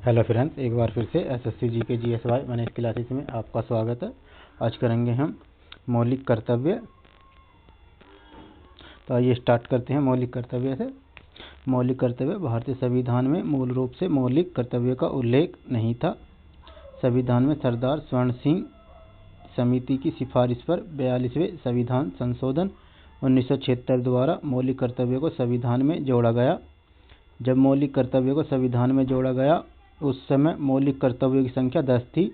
Hello friends, एक बार फिर से एसएससी जीके जीएसवाई मैंने क्लासेस में आपका स्वागत है। आज करेंगे हम मौलिक कर्तव्य। तो आइए स्टार्ट करते हैं मौलिक कर्तव्य से। मौलिक कर्तव्य भारतीय संविधान में मूल रूप से मौलिक कर्तव्य का उल्लेख नहीं था। संविधान में सरदार स्वर्ण सिंह समिति की सिफारिश पर 42वें संविधान संशोधन 1976 द्वारा मौलिक कर्तव्य को संविधान में जोड़ा गया। जब मौलिक कर्तव्य को संविधान में जोड़ा गया उस समय मौलिक कर्तव्यों की संख्या 10 थी,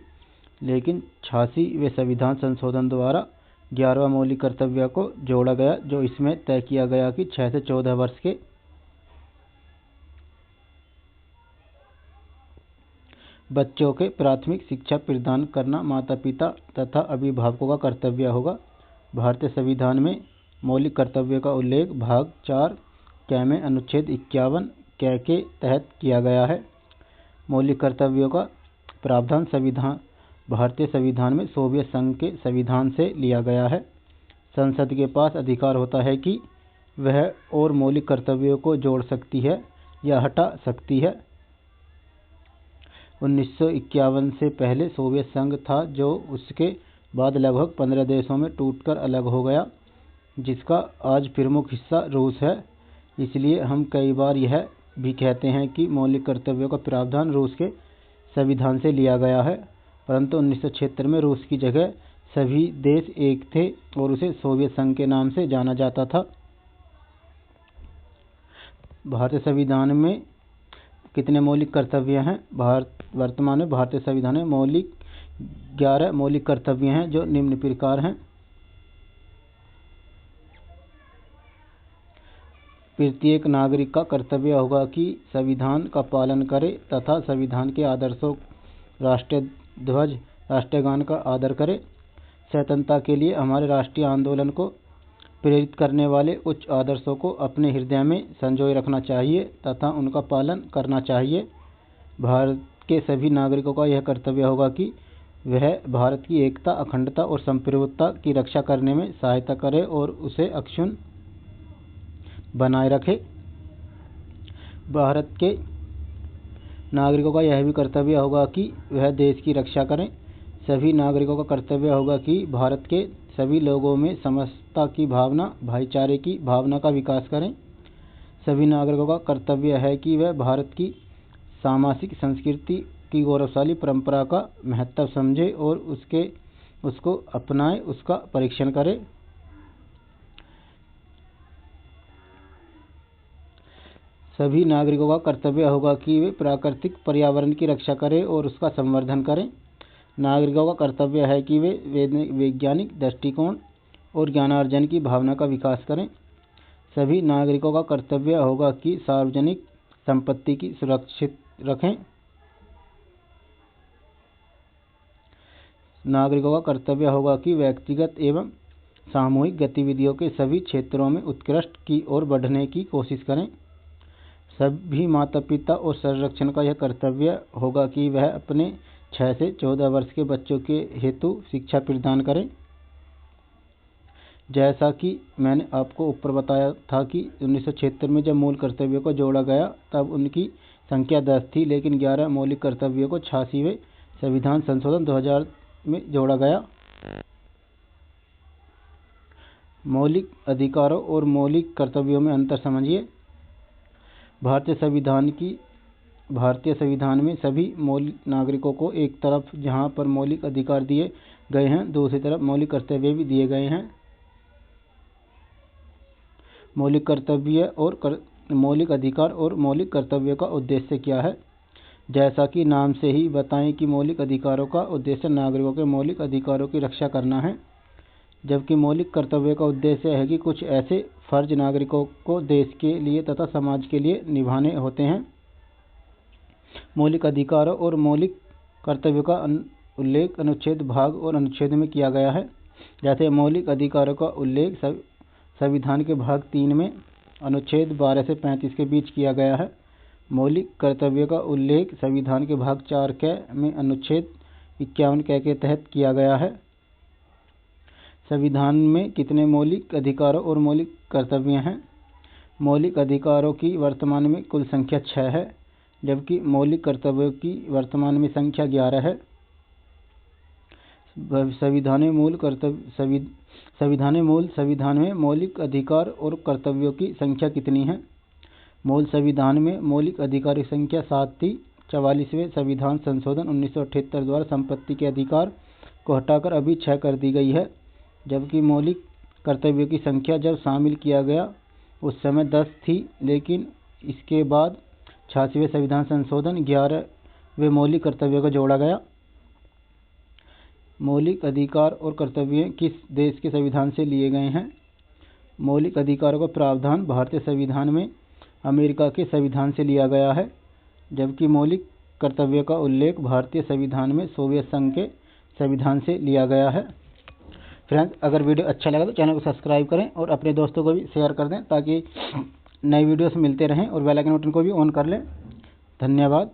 लेकिन 86वें संविधान संशोधन द्वारा 11वां मौलिक कर्तव्य को जोड़ा गया, जो इसमें तय किया गया कि 6 से 14 वर्ष के बच्चों के प्राथमिक शिक्षा प्रदान करना माता पिता तथा अभिभावकों का कर्तव्य होगा। भारतीय संविधान में मौलिक कर्तव्य का उल्लेख भाग 4 क में अनुच्छेद 51 क के तहत किया गया है। मौलिक कर्तव्यों का प्रावधान भारतीय संविधान में सोवियत संघ के संविधान से लिया गया है। संसद के पास अधिकार होता है कि वह और मौलिक कर्तव्यों को जोड़ सकती है या हटा सकती है। 1951 से पहले सोवियत संघ था, जो उसके बाद लगभग 15 देशों में टूटकर अलग हो गया, जिसका आज प्रमुख हिस्सा रूस है। इसलिए हम कई बार यह भी कहते हैं कि मौलिक कर्तव्यों का प्रावधान रूस के संविधान से लिया गया है, परंतु 1976 में रूस की जगह सभी देश एक थे और उसे सोवियत संघ के नाम से जाना जाता था। भारतीय संविधान में कितने मौलिक कर्तव्य हैं? वर्तमान में भारतीय संविधान में 11 मौलिक कर्तव्य हैं, जो निम्न प्रकार हैं। प्रत्येक नागरिक का कर्तव्य होगा कि संविधान का पालन करे तथा संविधान के आदर्शों, राष्ट्रीय ध्वज, राष्ट्रगान का आदर करे। स्वतंत्रता के लिए हमारे राष्ट्रीय आंदोलन को प्रेरित करने वाले उच्च आदर्शों को अपने हृदय में संजोए रखना चाहिए तथा उनका पालन करना चाहिए। भारत के सभी नागरिकों का यह कर्तव्य होगा कि वह भारत की एकता, अखंडता और संप्रभुता की रक्षा करने में सहायता करे और उसे अक्षुण्ण बनाए रखे। भारत के नागरिकों का यह भी कर्तव्य होगा कि वह देश की रक्षा करें। सभी नागरिकों का कर्तव्य होगा कि भारत के सभी लोगों में समता की भावना, भाईचारे की भावना का विकास करें। सभी नागरिकों का कर्तव्य है कि वह भारत की सामाजिक संस्कृति की गौरवशाली परंपरा का महत्व समझे और उसको अपनाए, उसका परीक्षण करे। सभी नागरिकों का कर्तव्य होगा कि वे प्राकृतिक पर्यावरण की रक्षा करें और उसका संवर्धन करें। नागरिकों का कर्तव्य है कि वे वैज्ञानिक दृष्टिकोण और ज्ञानार्जन की भावना का विकास करें। सभी नागरिकों का कर्तव्य होगा कि सार्वजनिक संपत्ति की सुरक्षित रखें। नागरिकों का कर्तव्य होगा कि व्यक्तिगत एवं सामूहिक गतिविधियों के सभी क्षेत्रों में उत्कृष्ट की ओर बढ़ने की कोशिश करें। सभी माता पिता और संरक्षण का यह कर्तव्य होगा कि वह अपने 6 से 14 वर्ष के बच्चों के हेतु शिक्षा प्रदान करें। जैसा कि मैंने आपको ऊपर बताया था कि 1976 में जब मूल कर्तव्यों को जोड़ा गया तब उनकी संख्या 10 थी, लेकिन 11 मौलिक कर्तव्यों को 86वें संविधान संशोधन 2000 में जोड़ा गया। मौलिक अधिकारों और मौलिक कर्तव्यों में अंतर समझिए। भारतीय संविधान में सभी मौलिक नागरिकों को एक तरफ जहां पर मौलिक अधिकार दिए गए हैं, दूसरी तरफ मौलिक कर्तव्य भी दिए गए हैं। मौलिक अधिकार और मौलिक कर्तव्य का उद्देश्य क्या है? जैसा कि नाम से ही बताएं कि मौलिक अधिकारों का उद्देश्य नागरिकों के मौलिक अधिकारों की रक्षा करना है, जबकि मौलिक कर्तव्य का उद्देश्य है कि कुछ ऐसे फर्ज नागरिकों को देश के लिए तथा समाज के लिए निभाने होते हैं। मौलिक अधिकारों और मौलिक कर्तव्यों का उल्लेख अनुच्छेद, भाग और अनुच्छेद में किया गया है। जैसे मौलिक अधिकारों का उल्लेख संविधान के भाग 3 में अनुच्छेद 12 से 35 के बीच किया गया है। मौलिक कर्तव्य का उल्लेख संविधान के भाग 4 क में अनुच्छेद 51 क के तहत किया गया है। संविधान में कितने मौलिक अधिकारों और मौलिक कर्तव्य हैं? मौलिक अधिकारों की वर्तमान में कुल संख्या 6 है, जबकि मौलिक कर्तव्यों की वर्तमान में संख्या 11 है। संविधान में मौलिक अधिकार और कर्तव्यों की संख्या कितनी है? मूल संविधान में मौलिक अधिकारों की संख्या 7 थी। 44वें संविधान संशोधन 1978 द्वारा संपत्ति के अधिकार को हटाकर अभी 6 कर दी गई है, जबकि मौलिक कर्तव्यों की संख्या जब शामिल किया गया उस समय 10 थी, लेकिन इसके बाद 86वें संविधान संशोधन 11वें मौलिक कर्तव्यों को जोड़ा गया। मौलिक अधिकार और कर्तव्य किस देश के संविधान से लिए गए हैं? मौलिक अधिकारों का प्रावधान भारतीय संविधान में अमेरिका के संविधान से लिया गया है, जबकि मौलिक कर्तव्यों का उल्लेख भारतीय संविधान में सोवियत संघ के संविधान से लिया गया है। फ्रेंड्स, अगर वीडियो अच्छा लगा तो चैनल को सब्सक्राइब करें और अपने दोस्तों को भी शेयर कर दें ताकि नए वीडियोस मिलते रहें और बेल आइकन बटन को भी ऑन कर लें। धन्यवाद।